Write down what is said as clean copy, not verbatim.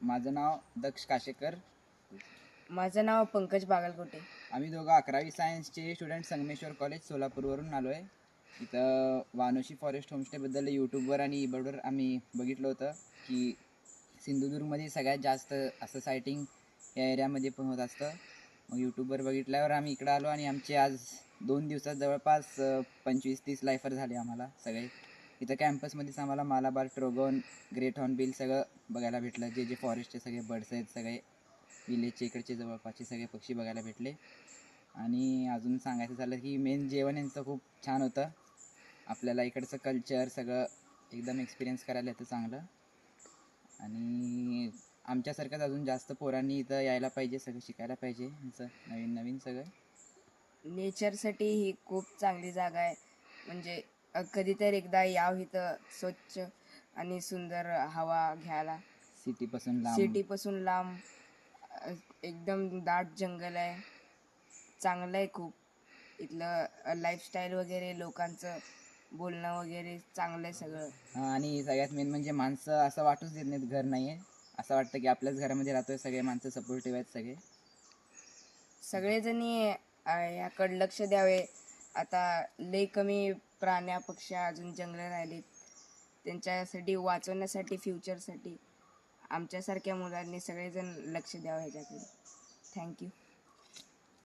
माझं नाव दक्ष काशेकर. माझं नाव पंकज बागलकोटे. आम्ही दोघं 11वी सायन्सचे स्टुडंट संगमेश्वर कॉलेज सोलापूरवरून आलो आहे. इथं वानोशी फॉरेस्ट होमस्टेबद्दल यूट्यूबवर आणि ईबर्डवर आम्ही बघितलं होतं की सिंधुदुर्गमध्ये सगळ्यात जास्त असं सायटिंग या एरियामध्ये पण होत असतं. मग यूट्यूबवर बघितल्यावर आम्ही इकडं आलो आणि आमचे आज 2 दिवसात जवळपास 25-30 लायफर झाले आम्हाला सगळे. इथं कॅम्पसमध्येच आम्हाला मालाबार, ट्रोगोन, ग्रेट हॉर्नबिल सगळं बघायला भेटलं. जे फॉरेस्टचे सगळे बर्ड्स आहेत, सगळे विलेजचे इकडचे जवळपासचे सगळे पक्षी बघायला भेटले. आणि अजून सांगायचं झालं की मेन जेवण यांचं खूप छान होतं. आपल्याला इकडचं कल्चर सगळं एकदम एक्सपिरियन्स करायला येतं चांगलं. आणि आमच्यासारखंच अजून जास्त पोरांनी इथं यायला पाहिजे, सगळं शिकायला पाहिजे यांचं नवीन नवीन सगळं. नेचरसाठी ही खूप चांगली जागा आहे. म्हणजे कधीतरी एकदा यावं इथं स्वच्छ आणि सुंदर हवा घ्यायला. सिटीपासून लांब एकदम दाट जंगल आहे. चांगलं आहे खूप. इथलं लाईफस्टाईल वगैरे, लोकांचं बोलणं वगैरे चांगलं आहे सगळं. आणि सगळ्यात मेन म्हणजे माणसं असं वाटूच देत नाहीत घर नाही आहे. असं वाटतं की आपल्याच घरामध्ये राहतोय. सगळे माणसं सपोर्टिव्ह आहेत सगळे. सगळेजणी याकडे लक्ष द्यावे. आता लई कमी प्राण्या पक्षी अजून जंगलं राहिलीत. त्यांच्यासाठी वाचवण्यासाठी फ्युचरसाठी आमच्यासारख्या मुलांनी सगळेजण लक्ष द्यावं ह्याच्याकडे. थँक्यू.